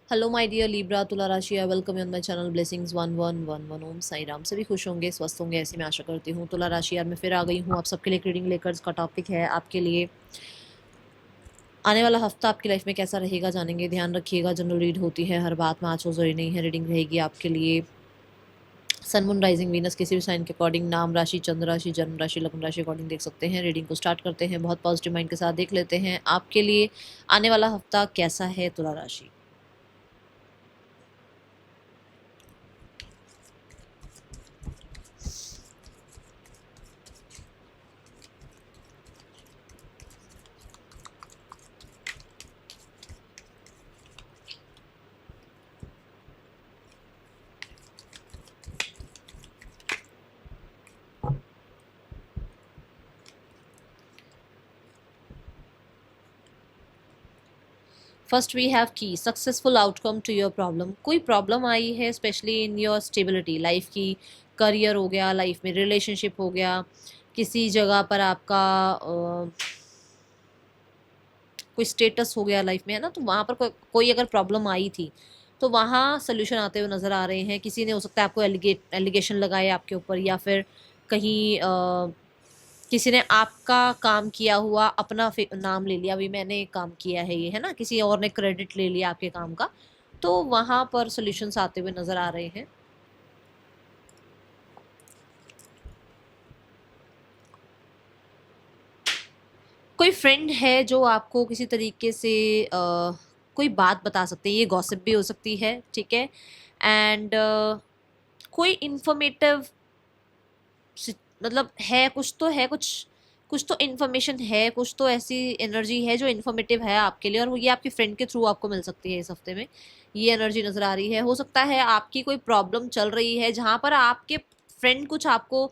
Hello my dear Libra तुला राशि, I welcome you on my channel blessings 1111 ओम साई राम। सभी खुश होंगे, स्वस्थ होंगे, ऐसी मैं आशा करती हूँ। तुला राशि यार मैं फिर आ गई हूँ आप सबके लिए रीडिंग लेकर। इसका टॉपिक है आपके लिए आने वाला हफ्ता आपकी लाइफ में कैसा रहेगा, जानेंगे। ध्यान रखिएगा, जनरल रीड होती है, हर बात में आज हो जरूरी नहीं है। रीडिंग रहेगी आपके लिए सन मून राइजिंग वीनस किसी भी साइन के अकॉर्डिंग, नाम राशि, चंद्र राशि, जन्म राशि, लग्न राशि अकॉर्डिंग देख सकते हैं। रीडिंग को स्टार्ट करते हैं, बहुत पॉजिटिव माइंड के साथ देख लेते हैं आपके लिए आने वाला हफ्ता कैसा है तुला राशि। First we have key successful outcome to your problem. कोई प्रॉब्लम आई है specially in your stability life की, करियर हो गया, लाइफ में रिलेशनशिप हो गया, किसी जगह पर आपका कोई स्टेटस हो गया लाइफ में, है ना। तो वहाँ पर कोई अगर प्रॉब्लम आई थी तो वहाँ सोल्यूशन आते हुए नज़र आ रहे हैं। किसी ने हो सकता है आपको एलिगेशन लगाए आपके ऊपर, या फिर कहीं किसी ने आपका काम किया हुआ अपना नाम ले लिया, अभी मैंने काम किया है ये, है ना। किसी और ने क्रेडिट ले लिया आपके काम का, तो वहां पर सॉल्यूशंस आते हुए नजर आ रहे हैं। कोई फ्रेंड है जो आपको किसी तरीके से कोई बात बता सकते हैं, ये गॉसिप भी हो सकती है, ठीक है। एंड कोई इंफॉर्मेटिव मतलब है, कुछ तो है, कुछ तो इन्फॉर्मेशन है, कुछ तो ऐसी एनर्जी है जो इन्फॉर्मेटिव है आपके लिए, और वो ये आपके फ्रेंड के थ्रू आपको मिल सकती है इस हफ्ते में। ये एनर्जी नजर आ रही है। हो सकता है आपकी कोई प्रॉब्लम चल रही है जहां पर आपके फ्रेंड कुछ आपको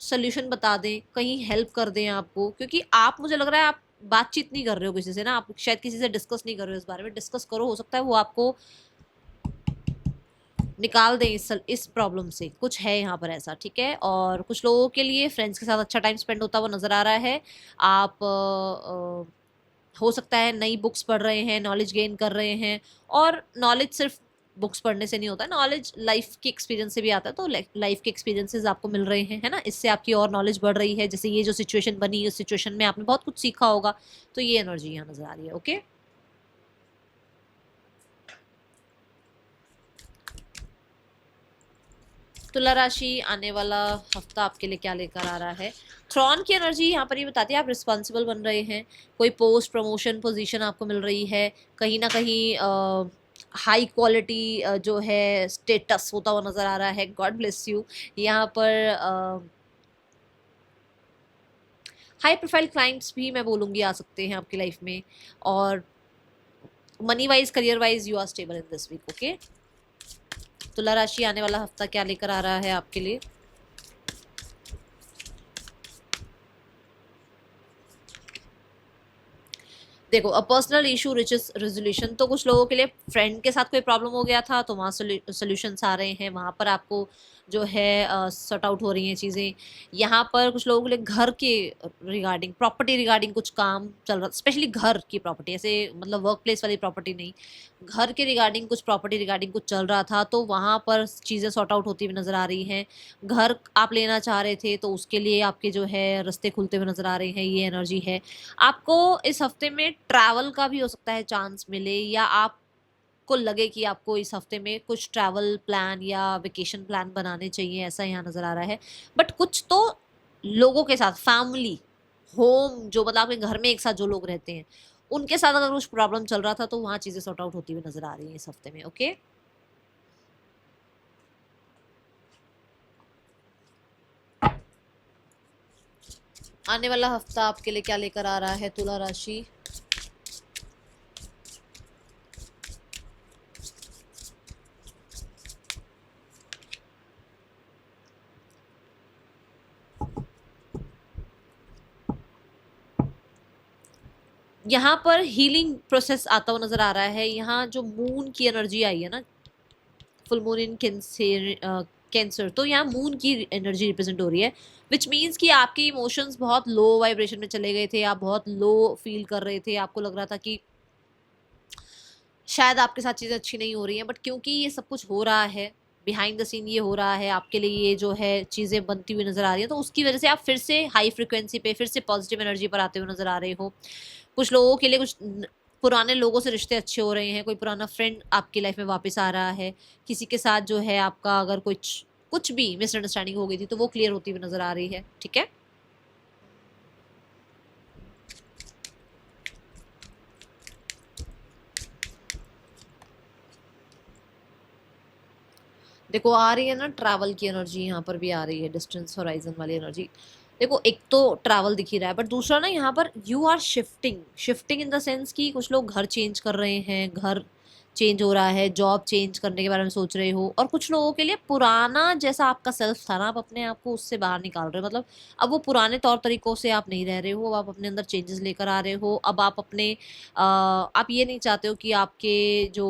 सोल्यूशन बता दें, कहीं हेल्प कर दें आपको, क्योंकि आप, मुझे लग रहा है आप बातचीत नहीं कर रहे हो किसी से ना, आप शायद किसी से डिस्कस नहीं कर रहे हो इस बारे में। डिस्कस करो, हो सकता है वो आपको निकाल दें इस प्रॉब्लम से। कुछ है यहाँ पर ऐसा, ठीक है। और कुछ लोगों के लिए फ्रेंड्स के साथ अच्छा टाइम स्पेंड होता हुआ नजर आ रहा है। आप हो सकता है नई बुक्स पढ़ रहे हैं, नॉलेज गेन कर रहे हैं। और नॉलेज सिर्फ बुक्स पढ़ने से नहीं होता, नॉलेज लाइफ के एक्सपीरियंस से भी आता है। तो लाइफ के एक्सपीरियंसेस आपको मिल रहे हैं, है ना। इससे आपकी और नॉलेज बढ़ रही है। जैसे ये जो सिचुएशन बनी, उस सिचुएशन में आपने बहुत कुछ सीखा होगा। तो ये एनर्जी यहाँ नजर आ रही है। ओके, तुला राशि आने वाला हफ्ता आपके लिए क्या लेकर आ रहा है। थ्रॉन की एनर्जी यहाँ पर ये बताती है आप रिस्पॉन्सिबल बन रहे हैं। कोई पोस्ट, प्रमोशन, पोजीशन आपको मिल रही है। कहीं ना कहीं हाई क्वालिटी जो है स्टेटस होता हुआ नजर आ रहा है। God bless you. यहाँ पर हाई प्रोफाइल क्लाइंट्स भी मैं बोलूँगी आ सकते हैं आपकी लाइफ में। और money wise, career wise you are stable in this week. Okay, तुला राशि आने वाला हफ्ता क्या लेकर आ रहा है आपके लिए। देखो, a personal issue reaches resolution. तो कुछ लोगों के लिए फ्रेंड के साथ कोई प्रॉब्लम हो गया था, तो वहाँ सोल्यूशंस आ रहे हैं, वहाँ पर आपको जो है सॉर्ट आउट हो रही हैं चीज़ें। यहाँ पर कुछ लोगों के लिए घर के रिगार्डिंग, प्रॉपर्टी रिगार्डिंग कुछ काम चल रहा, स्पेशली घर की प्रॉपर्टी, ऐसे मतलब वर्क प्लेस वाली प्रॉपर्टी नहीं, घर के रिगार्डिंग कुछ प्रॉपर्टी रिगार्डिंग कुछ चल रहा था, तो वहाँ पर चीज़ें सॉर्ट आउट होती हुई नजर आ रही हैं। घर आप लेना चाह रहे थे, तो उसके लिए आपके जो है रास्ते खुलते हुए नजर आ रहे हैं। ये एनर्जी है। आपको इस हफ्ते में ट्रैवल का भी हो सकता है चांस मिले, या आपको लगे कि आपको इस हफ्ते में कुछ ट्रैवल प्लान या वेकेशन प्लान बनाने चाहिए, ऐसा यहाँ नजर आ रहा है। बट कुछ तो लोगों के साथ, फैमिली, होम, जो मतलब आपके घर में एक साथ जो लोग रहते हैं, उनके साथ अगर कुछ प्रॉब्लम चल रहा था, तो वहां चीजें सॉर्ट आउट होती हुई नजर आ रही है इस हफ्ते में। ओके, आने वाला हफ्ता आपके लिए क्या लेकर आ रहा है तुला राशि। यहाँ पर हीलिंग प्रोसेस आता हुआ नजर आ रहा है। यहाँ जो मून की एनर्जी आई है ना, फुल मून इन कैंसर, तो यहाँ मून की एनर्जी रिप्रेजेंट हो रही है। विच मीन्स कि आपके इमोशंस बहुत लो वाइब्रेशन में चले गए थे, आप बहुत लो फील कर रहे थे, आपको लग रहा था कि शायद आपके साथ चीज़ें अच्छी नहीं हो रही हैं, बट क्योंकि ये सब कुछ हो रहा है बिहाइंड द सीन, ये हो रहा है आपके लिए, ये जो है चीज़ें बनती हुई नज़र आ रही हैं, तो उसकी वजह से आप फिर से हाई फ्रिक्वेंसी पे, फिर से पॉजिटिव एनर्जी पर आते हुए नज़र आ रहे हो। कुछ लोगों के लिए पुराने लोगों से रिश्ते अच्छे हो रहे हैं, कोई पुराना फ्रेंड आपकी लाइफ में वापस आ रहा है, किसी के साथ जो है आपका अगर कुछ कुछ भी मिसअंडरस्टैंडिंग हो गई थी तो वो क्लियर होती हुई नज़र आ रही है, ठीक है। देखो आ रही है ना ट्रैवल की एनर्जी, यहाँ पर भी आ रही है डिस्टेंस होराइजन वाली एनर्जी। देखो एक तो ट्रैवल दिख ही रहा है, बट दूसरा ना यहाँ पर you are shifting, shifting in the sense कि कुछ लोग घर चेंज कर रहे हैं, घर चेंज हो रहा है, जॉब चेंज करने के बारे में सोच रहे हो, और कुछ लोगों के लिए पुराना जैसा आपका सेल्फ था ना, आप अपने आप को उससे बाहर निकाल रहे हो, मतलब अब वो पुराने तौर तरीकों से आप नहीं रह रहे हो, अब आप अपने अंदर चेंजेस लेकर आ रहे हो। अब आप अपने आप ये नहीं चाहते हो कि आपके जो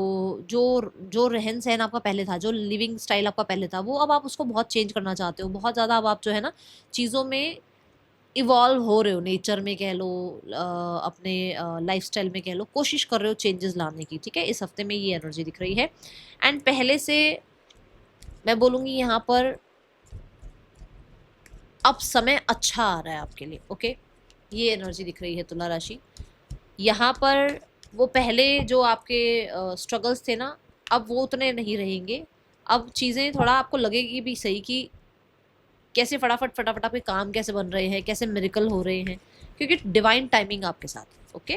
जो जो रहन सहन आपका पहले था, जो लिविंग स्टाइल आपका पहले था, वो अब आप उसको बहुत चेंज करना चाहते हो बहुत ज़्यादा। अब आप जो है ना चीज़ों में इवॉल्व हो रहे हो, नेचर में कह लो, अपने लाइफस्टाइल में कह लो, कोशिश कर रहे हो चेंजेस लाने की, ठीक है। इस हफ्ते में ये एनर्जी दिख रही है। एंड पहले से मैं बोलूँगी यहाँ पर अब समय अच्छा आ रहा है आपके लिए, ओके। ये एनर्जी दिख रही है तुला राशि। यहाँ पर वो पहले जो आपके स्ट्रगल्स थे ना, अब वो उतने नहीं रहेंगे। अब चीज़ें थोड़ा आपको लगेगी भी सही कि कैसे फटाफट फटाफट आपके काम कैसे बन रहे हैं, कैसे मिरेकल हो रहे हैं, क्योंकि डिवाइन टाइमिंग आपके साथ है, ओके।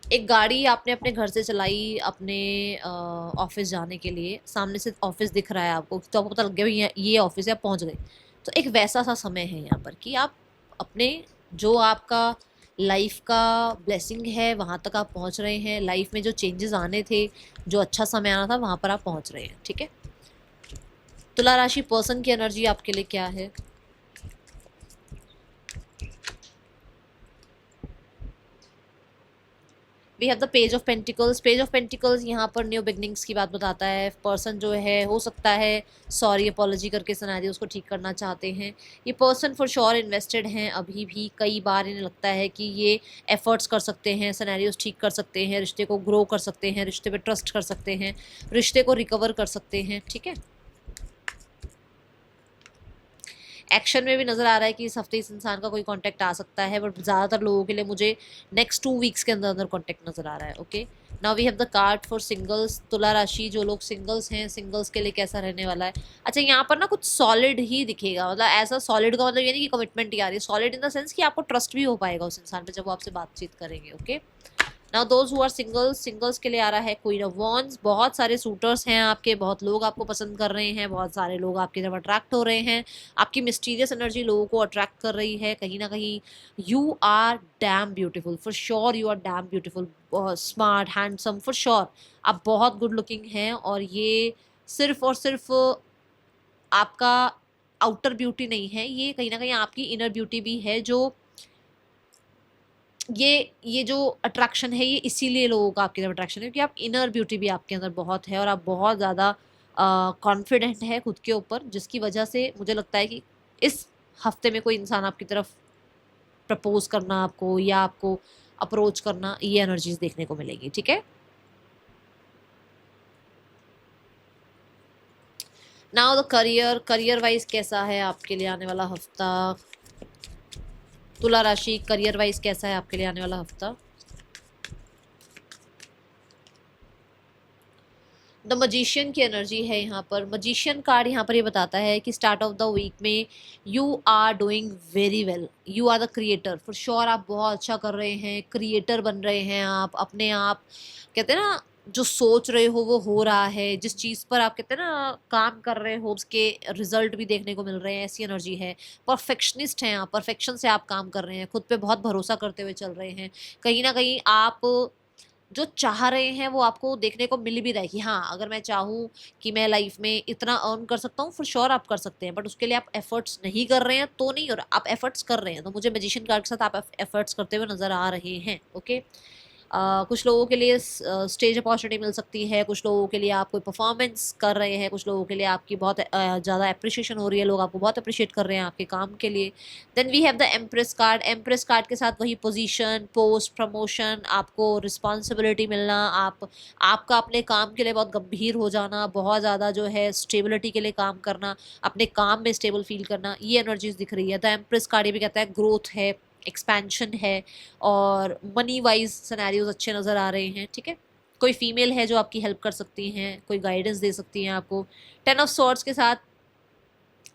एक गाड़ी आपने अपने घर से चलाई अपने ऑफिस जाने के लिए, सामने से ऑफिस दिख रहा है आपको, तो आपको पता लग गया ये ऑफिस है, आप पहुंच गए। तो एक वैसा सा समय है यहाँ पर कि आप अपने जो आपका लाइफ का ब्लेसिंग है वहाँ तक आप पहुँच रहे हैं, लाइफ में जो चेंजेस आने थे, जो अच्छा समय आना था, वहाँ पर आप पहुँच रहे हैं, ठीक है। तुला राशि पर्सन की एनर्जी आपके लिए क्या है? We have the page of pentacles. Page of pentacles यहाँ पर न्यू बिगनिंग्स की बात बताता है। पर्सन जो है हो सकता है सॉरी अपॉलॉजी करके सिनेरियोस को ठीक करना चाहते हैं। ये पर्सन फॉर श्योर इन्वेस्टेड हैं अभी भी, कई बार इन्हें लगता है कि ये एफर्ट्स कर सकते हैं, सिनेरियोस ठीक कर सकते हैं, रिश्ते को ग्रो कर सकते हैं, रिश्ते पे ट्रस्ट कर सकते हैं, रिश्ते को रिकवर कर सकते हैं, ठीक है। एक्शन में भी नज़र आ रहा है कि इस हफ्ते इस इंसान का कोई कांटेक्ट आ सकता है, बट ज़्यादातर लोगों के लिए मुझे नेक्स्ट 2 वीक्स के अंदर अंदर कांटेक्ट नज़र आ रहा है, okay. Now we have the card for singles. तुला राशि जो लोग सिंगल्स हैं, सिंगल्स के लिए कैसा रहने वाला है? अच्छा यहाँ पर ना कुछ सॉलिड ही दिखेगा, मतलब ऐसा सॉलिड का मतलब ये नहीं कि कमिटमेंट ही आ रही है, सॉलिड इन द सेंस कि आपको ट्रस्ट भी हो पाएगा उस इंसान पे जब वो आपसे बातचीत करेंगे, okay. Now those who are singles, singles के लिए आ रहा है क्वीन ऑफ वॉन्ड्स। बहुत सारे सूटर्स हैं आपके, बहुत लोग आपको पसंद कर रहे हैं, बहुत सारे लोग आपकी तरफ अट्रैक्ट हो रहे हैं, आपकी मिस्टीरियस एनर्जी लोगों को अट्रैक्ट कर रही है कहीं ना कहीं। You are damn beautiful, for sure you are damn beautiful, smart handsome, for sure आप बहुत गुड लुकिंग हैं। और ये सिर्फ और सिर्फ आपका आउटर ब्यूटी नहीं है, ये कहीं ना कहीं आपकी इनर ब्यूटी भी है। जो ये जो अट्रैक्शन है, ये इसीलिए लोगों का आपकी तरफ अट्रैक्शन है क्योंकि आप इनर ब्यूटी भी आपके अंदर बहुत है और आप बहुत ज़्यादा कॉन्फिडेंट है खुद के ऊपर, जिसकी वजह से मुझे लगता है कि इस हफ्ते में कोई इंसान आपकी तरफ प्रपोज करना आपको या आपको अप्रोच करना, ये एनर्जीज देखने को मिलेगी, ठीक है। Now the career, career wise कैसा है आपके लिए आने वाला हफ्ता? तुला राशि करियर वाइज कैसा है आपके लिए आने वाला हफ्ता? द मजिशियन की एनर्जी है यहाँ पर। मजिशियन कार्ड यहाँ पर ये बताता है कि स्टार्ट ऑफ द वीक में you are doing very well, you are the creator, for sure आप बहुत अच्छा कर रहे हैं, क्रिएटर बन रहे हैं आप अपने आप। कहते हैं ना जो सोच रहे हो रहा है, जिस चीज़ पर आप कहते हैं ना काम कर रहे हो उसके रिजल्ट भी देखने को मिल रहे हैं, ऐसी एनर्जी है। परफेक्शनिस्ट हैं आप, परफेक्शन से आप काम कर रहे हैं, खुद पे बहुत भरोसा करते हुए चल रहे हैं। कहीं ना कहीं आप जो चाह रहे हैं वो आपको देखने को मिल भी रहा है कि हाँ अगर मैं चाहूँ कि मैं लाइफ में इतना अर्न कर सकता हूँ, फॉर श्योर आप कर सकते हैं, बट उसके लिए आप एफर्ट्स नहीं कर रहे हैं तो नहीं, और आप एफर्ट्स कर रहे हैं तो मुझे मैजिशियन कार्ड के साथ आप एफर्ट्स करते हुए नजर आ रहे हैं, ओके। कुछ लोगों के लिए स्टेज अपॉर्चुनिटी मिल सकती है, कुछ लोगों के लिए आप कोई परफॉर्मेंस कर रहे हैं, कुछ लोगों के लिए आपकी बहुत ज़्यादा अप्रिशिएशन हो रही है, लोग आपको बहुत अप्रिशिएट कर रहे हैं आपके काम के लिए। Then we have the empress card. Empress card के साथ वही पोजीशन, पोस्ट, प्रमोशन, आपको रिस्पॉन्सिबिलिटी मिलना, आपका अपने काम के लिए बहुत गंभीर हो जाना, बहुत ज़्यादा जो है स्टेबिलिटी के लिए काम करना, अपने काम में स्टेबल फील करना, ये एनर्जीज दिख रही है। द एम्प्रेस कार्ड ये भी कहता है ग्रोथ है, एक्सपेंशन है, और मनी वाइज सिनेरियोज अच्छे नज़र आ रहे हैं। ठीक है, कोई फीमेल है जो आपकी हेल्प कर सकती हैं, कोई गाइडेंस दे सकती हैं आपको। 10 ऑफ सॉर्ड्स के साथ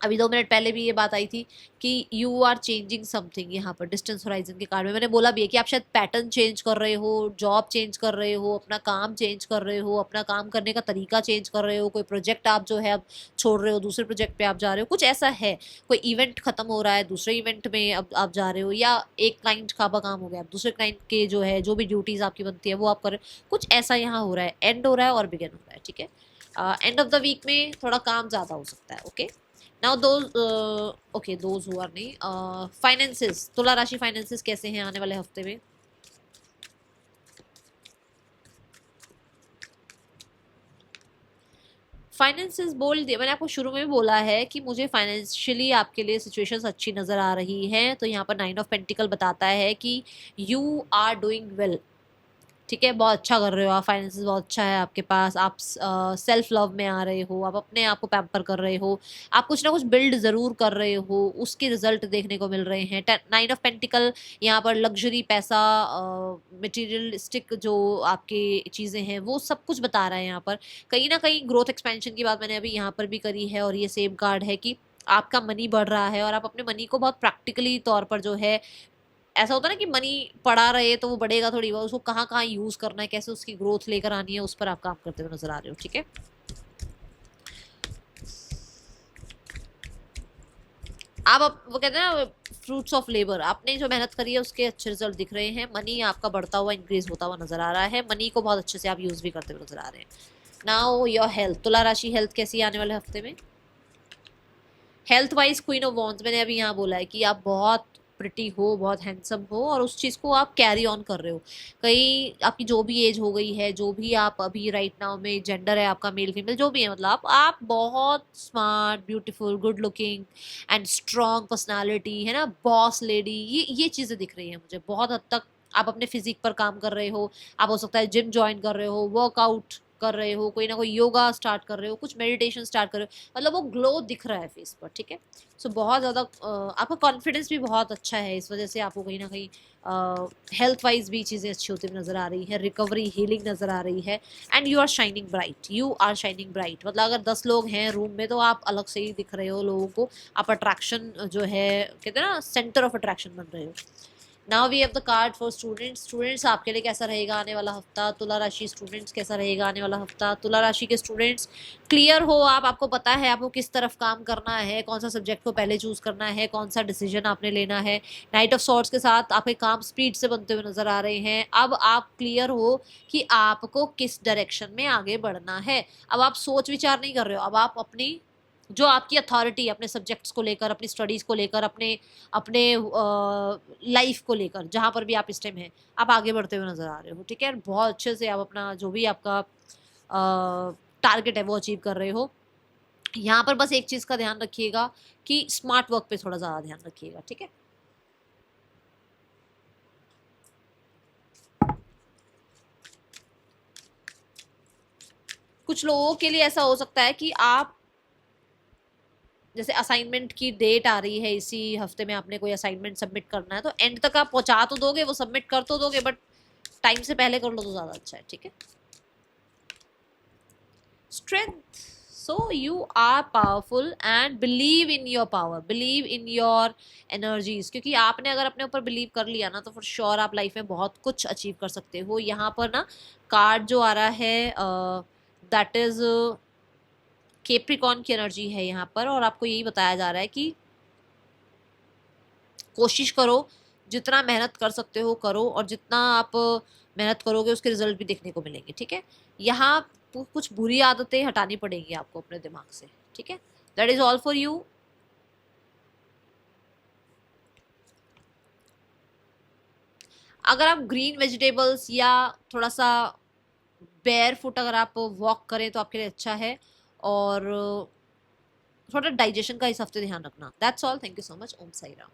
अभी 2 मिनट पहले भी ये बात आई थी कि यू आर चेंजिंग समथिंग। यहाँ पर डिस्टेंस होराइजन के कार्ड में मैंने बोला भी है कि आप शायद पैटर्न चेंज कर रहे हो, जॉब चेंज कर रहे हो, अपना काम चेंज कर रहे हो, अपना काम करने का तरीका चेंज कर रहे हो, कोई प्रोजेक्ट आप जो है अब छोड़ रहे हो, दूसरे प्रोजेक्ट पे आप जा रहे हो, कुछ ऐसा है। कोई इवेंट खत्म हो रहा है, दूसरे इवेंट में अब आप जा रहे हो, या एक क्लाइंट का काम हो गया, अब दूसरे क्लाइंट के जो है जो भी ड्यूटीज आपकी बनती है वो आप कर रहे हो, कुछ ऐसा यहाँ हो रहा है। एंड हो रहा है और बिगिन हो रहा है। ठीक है, एंड ऑफ द वीक में थोड़ा काम ज़्यादा हो सकता है। Okay, now those who are नहीं। फाइनेंसेस, तुला राशि फाइनेंसेस कैसे हैं आने वाले हफ्ते में? फाइनेंसेस बोल दिया मैंने आपको, शुरू में भी बोला है कि मुझे फाइनेंशियली आपके लिए सिचुएशंस अच्छी नज़र आ रही हैं। तो यहाँ पर 9 ऑफ पेंटिकल बताता है कि यू आर डूइंग वेल। ठीक है, बहुत अच्छा कर रहे हो आप, फाइनेंसेस बहुत अच्छा है आपके पास, आप सेल्फ लव में आ रहे हो, आप अपने आप को पैम्पर कर रहे हो, आप कुछ ना कुछ बिल्ड ज़रूर कर रहे हो, उसके रिजल्ट देखने को मिल रहे हैं। 9 ऑफ पेंटिकल यहाँ पर लग्जरी, पैसा, मटेरियलिस्टिक जो आपकी चीज़ें हैं वो सब कुछ बता रहा है। यहाँ पर कहीं ना कहीं ग्रोथ एक्सपेंशन की बात मैंने अभी यहाँ पर भी करी है, और ये सेम कार्ड है कि आपका मनी बढ़ रहा है और आप अपने मनी को बहुत प्रैक्टिकली तौर पर जो है, ऐसा होता है ना कि मनी पड़ा रहे तो वो बढ़ेगा थोड़ी बहुत, उसको कहाँ कहाँ यूज करना है, कैसे उसकी ग्रोथ लेकर आनी है, उस पर आप काम करते हुए नजर आ रहे हो। ठीक है, आप वो कहते हैं ना फ्रूट्स ऑफ लेबर, आपने जो मेहनत करी है उसके अच्छे रिजल्ट दिख रहे हैं। मनी आपका बढ़ता हुआ, इंक्रीज होता हुआ नजर आ रहा है, मनी को बहुत अच्छे से आप यूज भी करते हुए नजर आ रहे हैं। नाउ योर हेल्थ, तुला राशि हेल्थ कैसी है आने वाले हफ्ते में? Health wise queen of wands, मैंने अभी यहाँ बोला है कि आप बहुत प्रिटी हो, बहुत हैंडसम हो, और उस चीज़ को आप कैरी ऑन कर रहे हो। कहीं आपकी जो भी एज हो गई है, जो भी आप अभी राइट नाउ में जेंडर है आपका, मेल फीमेल जो भी है, मतलब आप बहुत smart, beautiful, good looking and strong personality है ना, बॉस लेडी, ये चीज़ें दिख रही हैं मुझे बहुत हद तक। आप अपने फिजिक पर काम कर रहे हो, आप हो सकता है जिम ज्वाइन कर रहे हो, वर्कआउट कर रहे हो, कोई ना कोई योगा स्टार्ट कर रहे हो, कुछ मेडिटेशन स्टार्ट कर रहे हो, मतलब वो ग्लो दिख रहा है फेस पर। ठीक है, सो बहुत ज़्यादा आपका कॉन्फिडेंस भी बहुत अच्छा है, इस वजह से आपको कहीं ना कहीं हेल्थ वाइज भी चीज़ें अच्छी होती हुई नज़र आ रही है, रिकवरी, हीलिंग नज़र आ रही है। And you are shining bright, you are shining bright, मतलब अगर 10 लोग हैं रूम में तो आप अलग से ही दिख रहे हो लोगों को, आप अट्रैक्शन जो है, कहते हैं ना, सेंटर ऑफ अट्रैक्शन बन रहे हो। Now we have the card for students. Students आपके लिए कैसा रहेगा आने वाला हफ्ता? तुला राशि स्टूडेंट्स कैसा रहेगा आने वाला हफ्ता? तुला राशि के स्टूडेंट्स, क्लियर हो आप, आपको पता है आपको किस तरफ काम करना है, कौन सा सब्जेक्ट को पहले चूज करना है, कौन सा डिसीजन आपने लेना है। नाइट ऑफ सॉर्ड्स के साथ आपके काम स्पीड से बनते हुए नजर आ रहे हैं। अब आप क्लियर हो कि आपको किस डायरेक्शन में आगे बढ़ना है। अब आप सोच विचार नहीं कर रहे हो, अब आप अपनी जो आपकी अथॉरिटी, अपने सब्जेक्ट्स को लेकर, अपनी स्टडीज़ को लेकर, अपने अपने लाइफ को लेकर, जहाँ पर भी आप इस टाइम हैं, आप आगे बढ़ते हुए नज़र आ रहे हो। ठीक है, बहुत अच्छे से आप अपना जो भी आपका टारगेट है वो अचीव कर रहे हो। यहाँ पर बस एक चीज़ का ध्यान रखिएगा कि स्मार्ट वर्क पे थोड़ा ज़्यादा ध्यान रखिएगा। ठीक है, कुछ लोगों के लिए ऐसा हो सकता है कि आप, जैसे असाइनमेंट की डेट आ रही है, इसी हफ्ते में आपने कोई असाइनमेंट सबमिट करना है, तो एंड तक आप पहुंचा तो दोगे, वो सबमिट कर तो दोगे, बट टाइम से पहले कर लो तो ज़्यादा अच्छा है। ठीक है, strength, so you are powerful and believe in your power, believe in your energies, क्योंकि आपने अगर अपने ऊपर बिलीव कर लिया ना तो फॉर श्योर आप लाइफ में बहुत कुछ अचीव कर सकते हो। यहाँ पर ना कार्ड जो आ रहा है दैट इज केप्रिकॉन की एनर्जी है यहाँ पर, और आपको यही बताया जा रहा है कि कोशिश करो, जितना मेहनत कर सकते हो करो, और जितना आप मेहनत करोगे उसके रिजल्ट भी देखने को मिलेंगे। ठीक है, यहाँ कुछ बुरी आदतें हटानी पड़ेंगी आपको अपने दिमाग से। ठीक है, that is all for you. अगर आप ग्रीन वेजिटेबल्स या थोड़ा सा बेयर फुट अगर आप वॉक करें तो आपके लिए अच्छा है। और थोड़ा डाइजेशन का इस हफ्ते ध्यान रखना। That's all, thank you so much, Om Sai Ram.